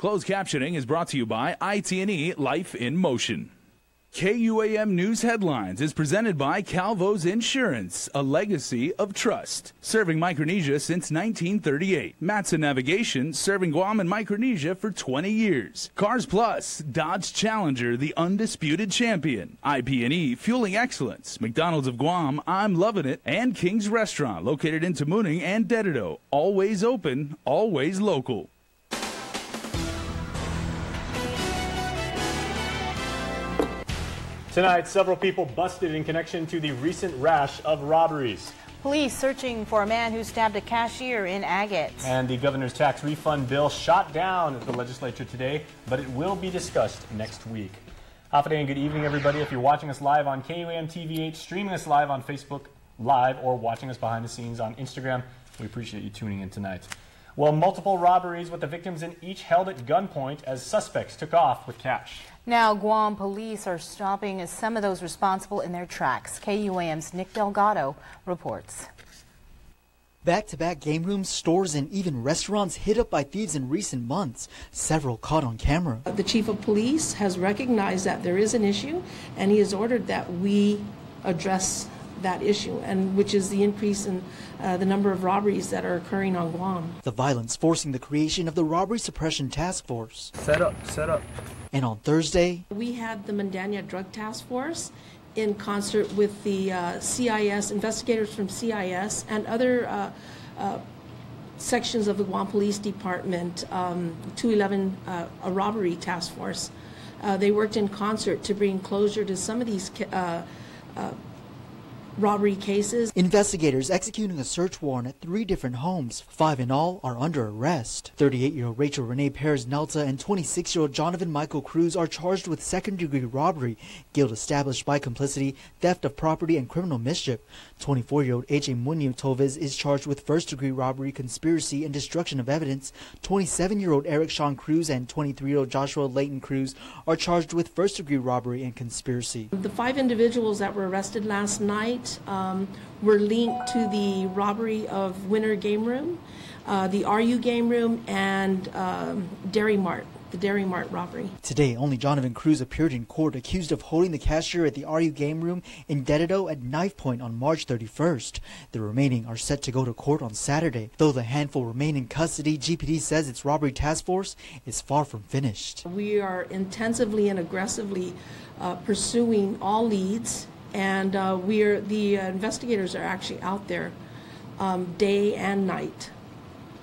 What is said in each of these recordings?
Closed captioning is brought to you by IT&E Life in Motion. KUAM News Headlines is presented by Calvo's Insurance, a legacy of trust. Serving Micronesia since 1938. Matson Navigation, serving Guam and Micronesia for 20 years. Cars Plus, Dodge Challenger, the undisputed champion. IP&E, fueling excellence. McDonald's of Guam, I'm loving it. And King's Restaurant, located in Tamuning and Dedido. Always open, always local. Tonight, several people busted in connection to the recent rash of robberies. Police searching for a man who stabbed a cashier in Agate. And the governor's tax refund bill shot down at the legislature today, but it will be discussed next week. Half a day and good evening, everybody. If you're watching us live on KUAM TV8, streaming us live on Facebook Live, or watching us behind the scenes on Instagram, we appreciate you tuning in tonight. Well, multiple robberies with the victims in each held at gunpoint as suspects took off with cash. Now, Guam police are stopping some of those responsible in their tracks. KUAM's Nick Delgado reports. Back-to-back game rooms, stores, and even restaurants hit up by thieves in recent months, several caught on camera. The chief of police has recognized that there is an issue, and he has ordered that we address that issue, and which is the increase in the number of robberies that are occurring on Guam. The violence forcing the creation of the Robbery Suppression Task Force. Set up. And on Thursday, we had the Mandania Drug Task Force in concert with the CIS, investigators from CIS and other sections of the Guam Police Department, 211, a robbery task force. They worked in concert to bring closure to some of these robbery cases. Investigators executing a search warrant at 3 different homes. 5 in all are under arrest. 38-year-old Rachel Renee Perez Nelta and 26-year-old Jonathan Michael Cruz are charged with second-degree robbery, guilt established by complicity, theft of property, and criminal mischief. 24-year-old AJ Munio Toves is charged with first-degree robbery, conspiracy, and destruction of evidence. 27-year-old Eric Sean Cruz and 23-year-old Joshua Layton Cruz are charged with first-degree robbery and conspiracy. The 5 individuals that were arrested last night were linked to the robbery of Winter Game Room, the RU Game Room, and Dairy Mart, the Dairy Mart robbery. Today, only Jonathan Cruz appeared in court accused of holding the cashier at the RU Game Room in Dedido at knife point on March 31st. The remaining are set to go to court on Saturday. Though the handful remain in custody, GPD says its robbery task force is far from finished. We are intensively and aggressively pursuing all leads. And the investigators are actually out there day and night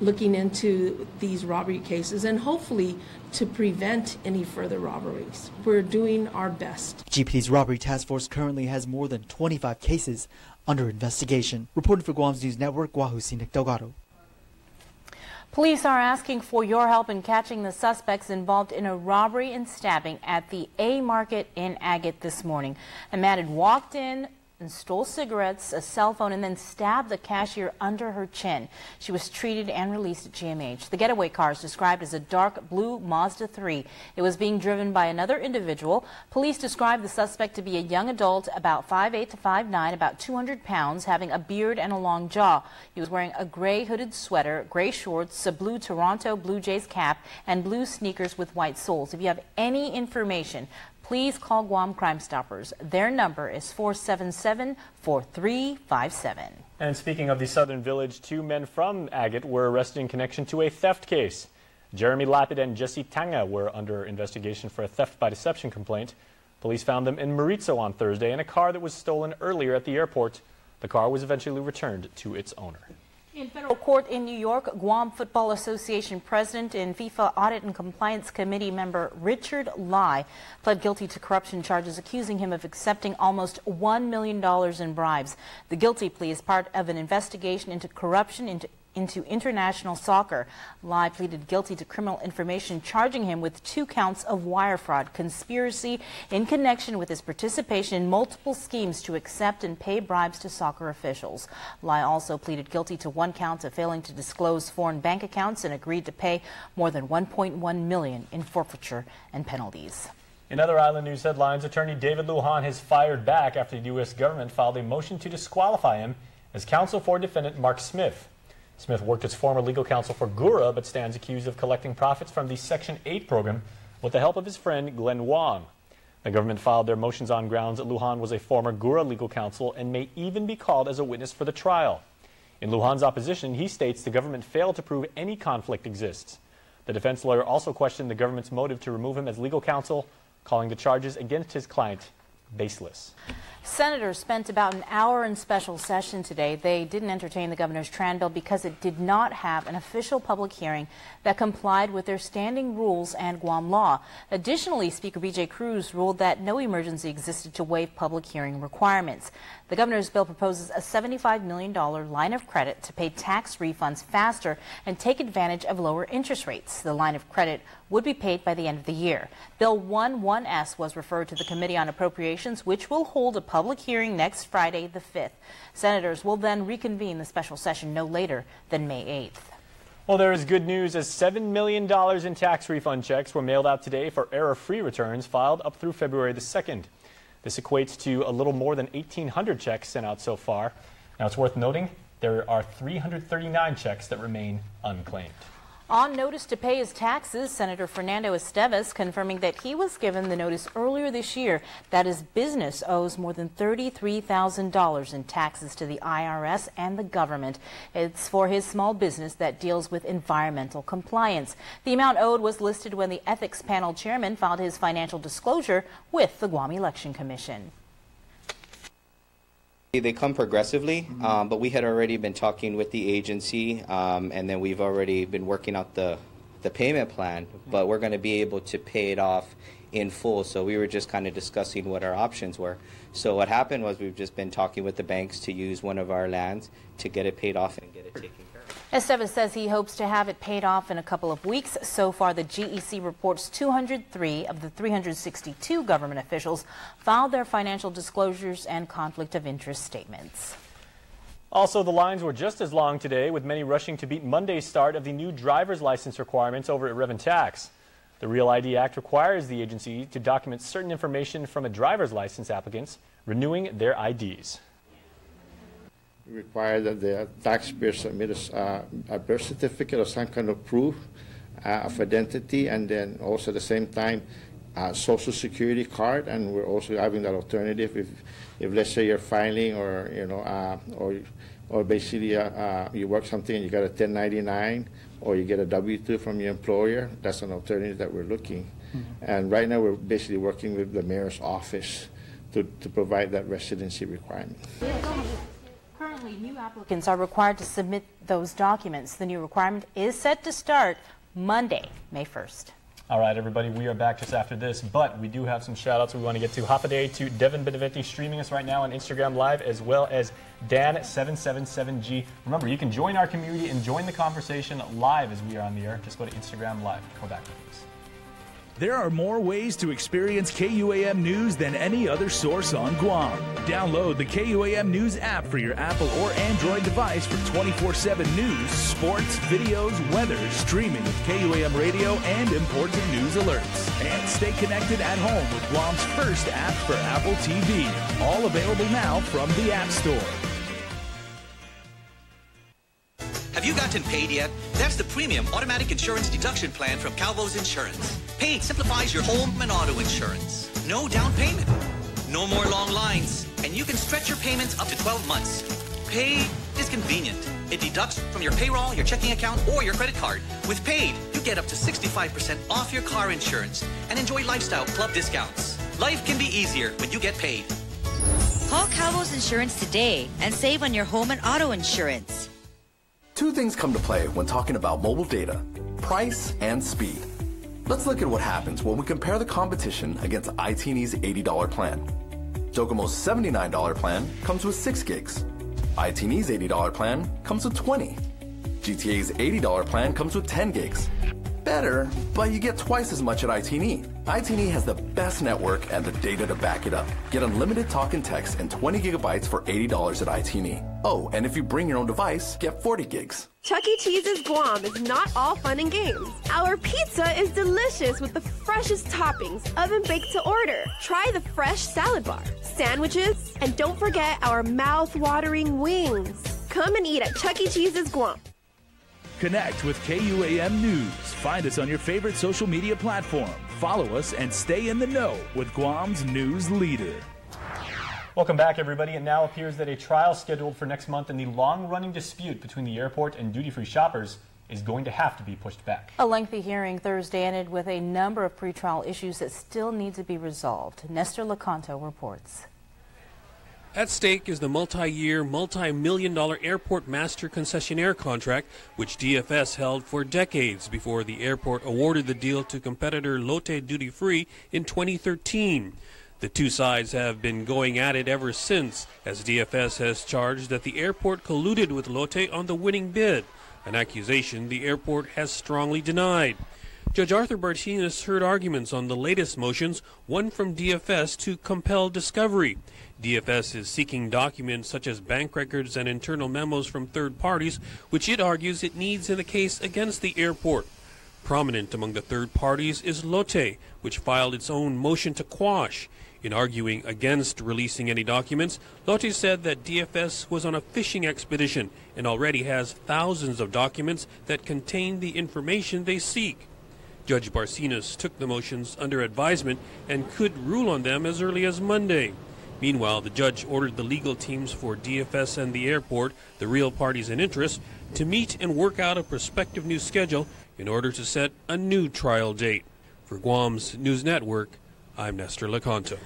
looking into these robbery cases and hopefully to prevent any further robberies. We're doing our best. GPD's robbery task force currently has more than 25 cases under investigation. Reporting for Guam's News Network, Wahoo, Nick Delgado. Police are asking for your help in catching the suspects involved in a robbery and stabbing at the A Market in Agate this morning. A man had walked in and stole cigarettes, a cell phone, and then stabbed the cashier under her chin. She was treated and released at GMH. The getaway car is described as a dark blue Mazda 3. It was being driven by another individual. Police described the suspect to be a young adult, about 5'8" to 5'9", about 200 pounds, having a beard and a long jaw. He was wearing a gray hooded sweater, gray shorts, a blue Toronto Blue Jays cap, and blue sneakers with white soles. If you have any information, please call Guam Crime Stoppers. Their number is 477-4357. And speaking of the Southern Village, 2 men from Agate were arrested in connection to a theft case. Jeremy Lapid and Jesse Tanga were under investigation for a theft by deception complaint. Police found them in Maritzo on Thursday in a car that was stolen earlier at the airport. The car was eventually returned to its owner. In federal court in New York, Guam Football Association President and FIFA Audit and Compliance Committee member Richard Lai pled guilty to corruption charges accusing him of accepting almost $1 million in bribes. The guilty plea is part of an investigation into corruption into international soccer. Lai pleaded guilty to criminal information, charging him with 2 counts of wire fraud, conspiracy in connection with his participation in multiple schemes to accept and pay bribes to soccer officials. Lai also pleaded guilty to 1 count of failing to disclose foreign bank accounts and agreed to pay more than $1.1 million in forfeiture and penalties. In other island news headlines, attorney David Lujan has fired back after the U.S. government filed a motion to disqualify him as counsel for defendant Mark Smith. Smith worked as former legal counsel for GURA, but stands accused of collecting profits from the Section 8 program with the help of his friend Glenn Wong. The government filed their motions on grounds that Lujan was a former GURA legal counsel and may even be called as a witness for the trial. In Lujan's opposition, he states the government failed to prove any conflict exists. The defense lawyer also questioned the government's motive to remove him as legal counsel, calling the charges against his client baseless. Senators spent about an hour in special session today. They didn't entertain the governor's Tran bill because it did not have an official public hearing that complied with their standing rules and Guam law. Additionally, Speaker B.J. Cruz ruled that no emergency existed to waive public hearing requirements. The governor's bill proposes a $75 million line of credit to pay tax refunds faster and take advantage of lower interest rates. The line of credit would be paid by the end of the year. Bill 11S was referred to the Committee on Appropriations, which will hold a public hearing next Friday, the 5th. Senators will then reconvene the special session no later than May 8th. Well, there is good news as $7 million in tax refund checks were mailed out today for error-free returns filed up through February the 2nd. This equates to a little more than 1,800 checks sent out so far. Now, it's worth noting there are 339 checks that remain unclaimed. On notice to pay his taxes, Senator Fernando Esteves confirming that he was given the notice earlier this year that his business owes more than $33,000 in taxes to the IRS and the government. It's for his small business that deals with environmental compliance. The amount owed was listed when the ethics panel chairman filed his financial disclosure with the Guam Election Commission. They come progressively, but we had already been talking with the agency, and then we've already been working out the payment plan, but we're going to be able to pay it off in full. So we were just kind of discussing what our options were. So what happened was we've just been talking with the banks to use one of our lands to get it paid off and get it taken care of. Esteves says he hopes to have it paid off in a couple of weeks. So far, the GEC reports 203 of the 362 government officials filed their financial disclosures and conflict of interest statements. Also, the lines were just as long today, with many rushing to beat Monday's start of the new driver's license requirements over at Rev & Tax. The Real ID Act requires the agency to document certain information from a driver's license applicants renewing their IDs. We require that the taxpayer submit a birth certificate or some kind of proof of identity, and then also at the same time a social security card. And we're also having that alternative if let's say you're filing or or basically you work something and you got a 1099 or you get a W-2 from your employer. That's an alternative that we're looking. And right now we're basically working with the mayor's office to provide that residency requirement. Currently, new applicants are required to submit those documents. The new requirement is set to start Monday, May 1st. All right, everybody, we are back just after this, but we do have some shout-outs we want to get to. Hafaday to Devin Beneventi streaming us right now on Instagram Live, as well as Dan777G. Remember, you can join our community and join the conversation live as we are on the air. Just go to Instagram Live. Go back, please. There are more ways to experience KUAM News than any other source on Guam. Download the KUAM News app for your Apple or Android device for 24/7 news, sports, videos, weather, streaming with KUAM radio, and important news alerts. And stay connected at home with Guam's first app for Apple TV. All available now from the App Store. Have you gotten paid yet? That's the premium automatic insurance deduction plan from Calvo's Insurance. Paid simplifies your home and auto insurance. No down payment. No more long lines. And you can stretch your payments up to 12 months. Paid is convenient. It deducts from your payroll, your checking account, or your credit card. With Paid, you get up to 65% off your car insurance and enjoy lifestyle club discounts. Life can be easier when you get paid. Call Calvo's Insurance today and save on your home and auto insurance. Two things come to play when talking about mobile data: price and speed. Let's look at what happens when we compare the competition against IT&E's $80 plan. Docomo's $79 plan comes with 6 gigs. IT&E's $80 plan comes with 20. GTA's $80 plan comes with 10 gigs. Better, but you get twice as much at IT&E. IT&E has the best network and the data to back it up. Get unlimited talk and text and 20 gigabytes for $80 at IT&E. Oh, and if you bring your own device, get 40 gigs. Chuck E. Cheese's Guam is not all fun and games. Our pizza is delicious with the freshest toppings, oven-baked to order. Try the fresh salad bar, sandwiches, and don't forget our mouth-watering wings. Come and eat at Chuck E. Cheese's Guam. Connect with KUAM News. Find us on your favorite social media platform. Follow us and stay in the know with Guam's news leader. Welcome back, everybody. It now appears that a trial scheduled for next month in the long-running dispute between the airport and duty-free shoppers is going to have to be pushed back. A lengthy hearing Thursday ended with a number of pretrial issues that still need to be resolved. Nestor Lecanto reports. At stake is the multi-year, multi-million-dollar airport master concessionaire contract, which DFS held for decades before the airport awarded the deal to competitor Lotte Duty Free in 2013. The two sides have been going at it ever since, as DFS has charged that the airport colluded with Lotte on the winning bid, an accusation the airport has strongly denied. Judge Arthur Martinez heard arguments on the latest motions, one from DFS to compel discovery. DFS is seeking documents such as bank records and internal memos from third parties, which it argues it needs in the case against the airport. Prominent among the third parties is Lotte, which filed its own motion to quash. In arguing against releasing any documents, Lotte said that DFS was on a fishing expedition and already has thousands of documents that contain the information they seek. Judge Barcenas took the motions under advisement and could rule on them as early as Monday. Meanwhile, the judge ordered the legal teams for DFS and the airport, the real parties in interest, to meet and work out a prospective new schedule in order to set a new trial date. For Guam's News Network, I'm Nestor Lecanto.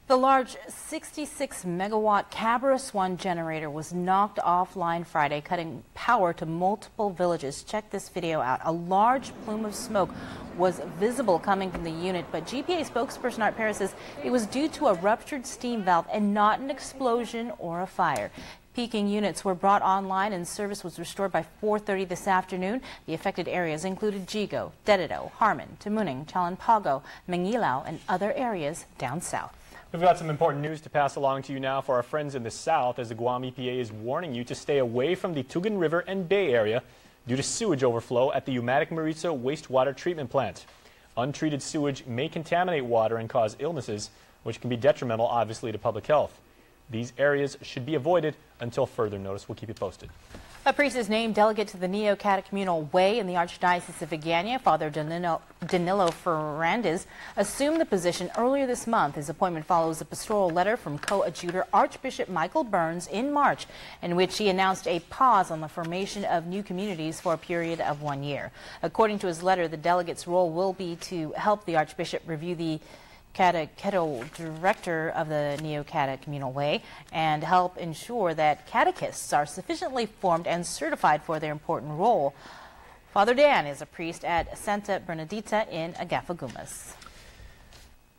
The large 66-megawatt Cabarrus 1 generator was knocked offline Friday, cutting power to multiple villages. Check this video out. A large plume of smoke was visible coming from the unit, but GPA spokesperson Art Perez says it was due to a ruptured steam valve and not an explosion or a fire. Peaking units were brought online and service was restored by 4:30 this afternoon. The affected areas included Jigo, Dedito, Harmon, Tamuning, Chalanpago, Mangilao, and other areas down south. We've got some important news to pass along to you now for our friends in the south, as the Guam EPA is warning you to stay away from the Tugan River and Bay area due to sewage overflow at the Umatic Maritza wastewater treatment plant. Untreated sewage may contaminate water and cause illnesses, which can be detrimental, obviously, to public health. These areas should be avoided until further notice. We'll keep you posted. A priest is named delegate to the Neo-Catecumενal Way in the Archdiocese of Agana. Father Danilo Ferrandez assumed the position earlier this month. His appointment follows a pastoral letter from coadjutor Archbishop Michael Burns in March, in which he announced a pause on the formation of new communities for a period of 1 year. According to his letter, the delegate's role will be to help the Archbishop review the catechetical director of the Neo-Catecumενal Way and help ensure that catechists are sufficiently formed and certified for their important role. Father Dan is a priest at Santa Bernadita in Agafagumas.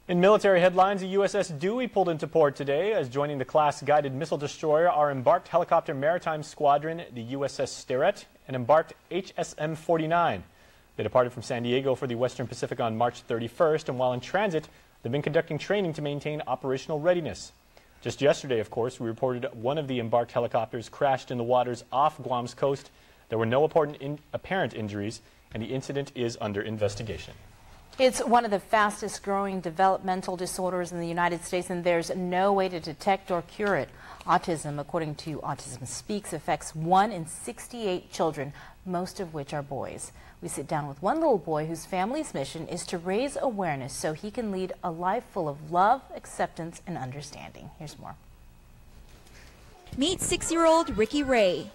In military headlines, the USS Dewey pulled into port today, as joining the class-guided missile destroyer are embarked helicopter maritime squadron, the USS Sterett, and embarked HSM 49. They departed from San Diego for the Western Pacific on March 31st, and while in transit, they've been conducting training to maintain operational readiness. Just yesterday, of course, we reported one of the embarked helicopters crashed in the waters off Guam's coast. There were no apparent injuries, and the incident is under investigation. It's one of the fastest growing developmental disorders in the United States, and there's no way to detect or cure it. Autism, according to Autism Speaks, affects 1 in 68 children, most of which are boys. We sit down with one little boy whose family's mission is to raise awareness so he can lead a life full of love, acceptance, and understanding. Here's more. Meet 6-year-old Ricky Ray.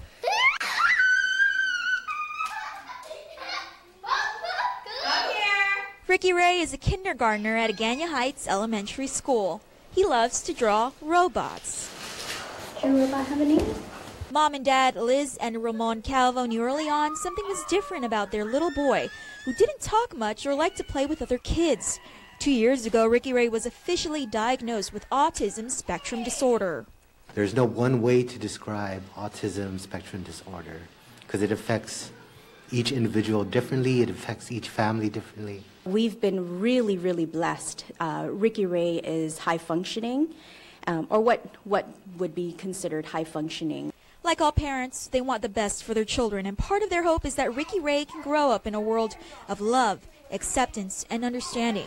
Ricky Ray is a kindergartner at Agana Heights Elementary School. He loves to draw robots. Does your robot have a name? Mom and Dad, Liz and Ramon Calvo, knew early on something was different about their little boy, who didn't talk much or like to play with other kids. 2 years ago, Ricky Ray was officially diagnosed with autism spectrum disorder. There's no one way to describe autism spectrum disorder because it affects each individual differently, it affects each family differently. We've been really, really blessed. Ricky Ray is high functioning, or what would be considered high functioning. Like all parents, they want the best for their children, and part of their hope is that Ricky Ray can grow up in a world of love, acceptance, and understanding.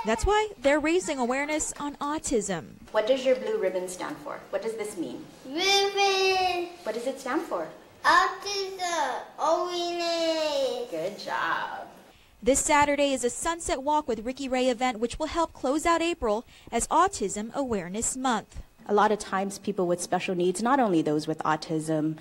That's why they're raising awareness on autism. What does your blue ribbon stand for? What does this mean? Ribbon. What does it stand for? Autism. Awareness. Good job. This Saturday is a Sunset Walk with Ricky Ray event, which will help close out April as Autism Awareness Month. A lot of times people with special needs, not only those with autism,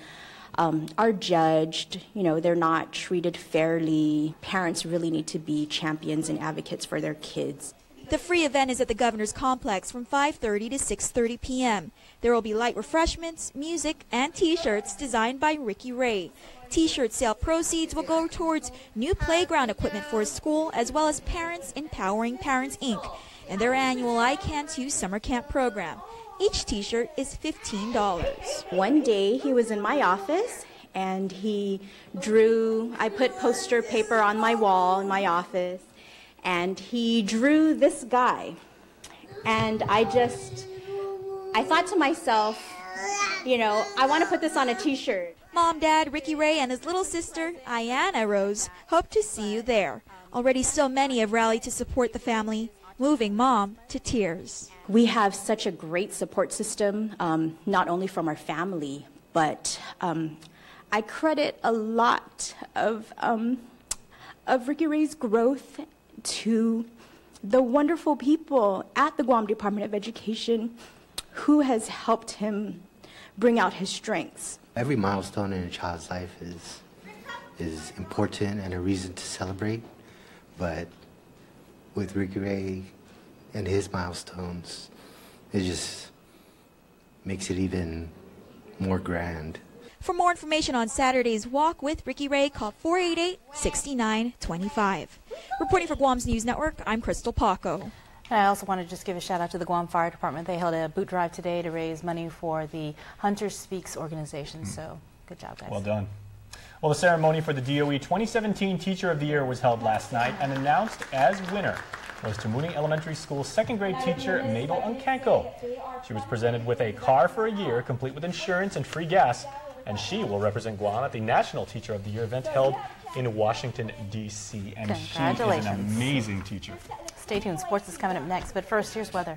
are judged. You know, they're not treated fairly. Parents really need to be champions and advocates for their kids. The free event is at the Governor's Complex from 5:30 to 6:30 p.m. There will be light refreshments, music, and T-shirts designed by Ricky Ray. T-shirt sale proceeds will go towards new playground equipment for his school, as well as Parents Empowering Parents, Inc. and their annual I Can Too summer camp program. Each T-shirt is $15. One day he was in my office and he drew, I put poster paper on my wall in my office, and he drew this guy. And I thought to myself, you know, I want to put this on a T-shirt. Mom, Dad, Ricky Ray, and his little sister, Ayanna Rose, hope to see you there. Already so many have rallied to support the family, moving Mom to tears. We have such a great support system, not only from our family, but I credit a lot of Ricky Ray's growth to the wonderful people at the Guam Department of Education who has helped him bring out his strengths. Every milestone in a child's life is important and a reason to celebrate, but with Ricky Ray and his milestones, it just makes it even more grand. For more information on Saturday's Walk with Ricky Ray, call 488-6925. Reporting for Guam's News Network, I'm Crystal Paco. I also want to just give a shout out to the Guam Fire Department. They held a boot drive today to raise money for the Hunter Speaks organization. So good job, guys. Well done. Well, the ceremony for the DOE 2017 Teacher of the Year was held last night, and announced as winner was Tamuning Elementary School second grade teacher Mabel Uncanko. She was presented with a car for a year, complete with insurance and free gas, and she will represent Guam at the National Teacher of the Year event held in Washington, D.C. And she is an amazing teacher. Stay tuned. Sports is coming up next, but first, here's weather.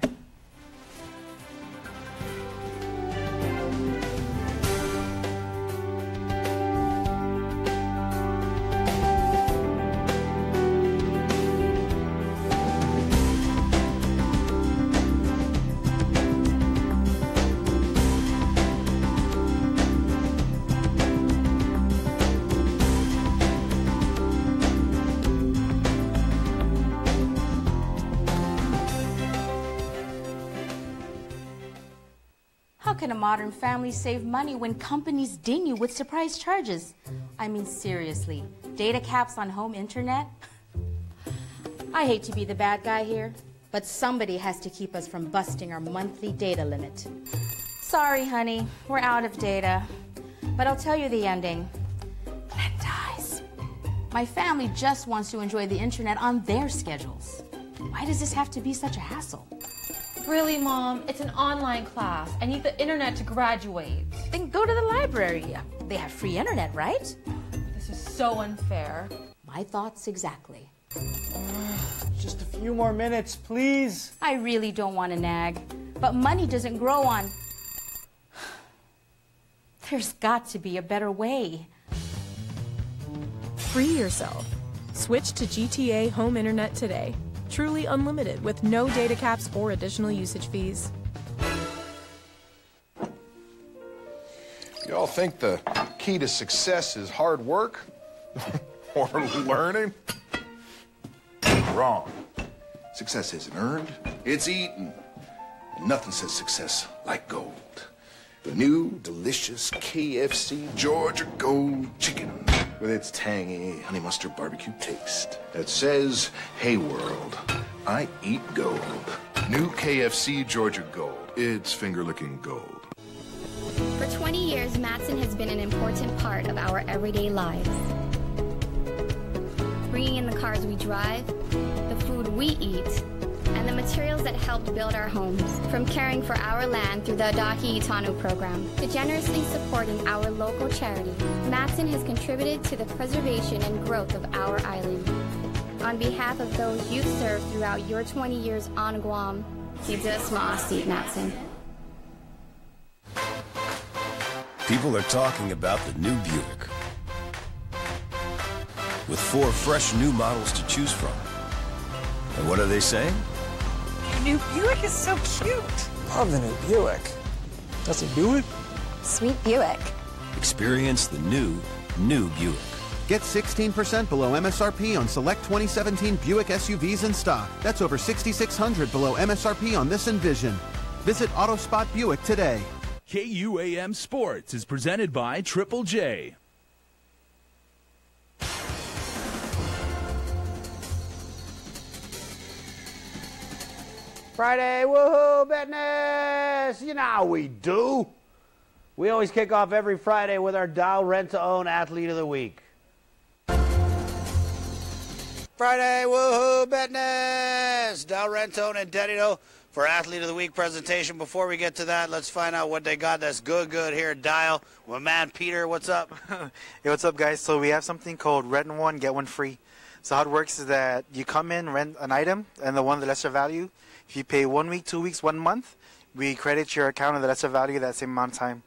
How can a modern family save money when companies ding you with surprise charges? I mean, seriously, data caps on home internet? I hate to be the bad guy here, but somebody has to keep us from busting our monthly data limit. Sorry, honey, we're out of data. But I'll tell you the ending. Glenn dies. My family just wants to enjoy the internet on their schedules. Why does this have to be such a hassle? Really, Mom? It's an online class. I need the internet to graduate. Then go to the library. They have free internet, right? This is so unfair. My thoughts exactly. Just a few more minutes, please. I really don't want to nag, but money doesn't grow on... There's got to be a better way. Free yourself. Switch to GTA Home Internet today. Truly unlimited with no data caps or additional usage fees. Y'all think the key to success is hard work or learning? Wrong. Success isn't earned, it's eaten. And nothing says success like gold. The new, delicious KFC Georgia Gold Chicken with its tangy honey mustard barbecue taste that says, hey world, I eat gold. New KFC Georgia Gold. It's finger-licking gold. For 20 years, Matson has been an important part of our everyday lives. Bringing in the cars we drive, the food we eat, and the materials that helped build our homes, from caring for our land through the Adaki Itanu program to generously supporting our local charities, Matson has contributed to the preservation and growth of our island. On behalf of those you've served throughout your 20 years on Guam, Kidus Ma'asi, Matson. People are talking about the new Buick. with 4 fresh new models to choose from. And what are they saying? The new Buick is so cute. Love the new Buick. Does it do it? Sweet Buick. Experience the new Buick. Get 16% below MSRP on select 2017 Buick SUVs in stock. That's over $6,600 below MSRP on this Envision. Visit AutoSpot Buick today. KUAM Sports is presented by Triple J. Friday, woohoo, business! You know how we do. We always kick off every Friday with our Dow Rent-to-Own Athlete of the Week. Friday, woohoo, business! Dow Rent-to-Own and Dedito for Athlete of the Week presentation. Before we get to that, let's find out what they got that's good here at Dial. Well, man, Peter, what's up? Hey, what's up, guys? So we have something called rent one, get one free. So how it works is that you come in, rent an item, and the one of the lesser value. If you pay 1 week, 2 weeks, 1 month, we credit your account of the lesser value that same amount of time.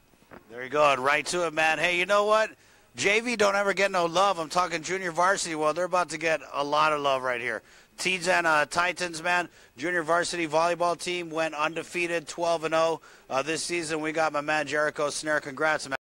There you go, right to it, man. Hey, you know what? JV don't ever get no love. I'm talking junior varsity. Well, they're about to get a lot of love right here. Teens and Titans, man. Junior varsity volleyball team went undefeated, 12-0 this season. We got my man Jericho Snare. Congrats, man.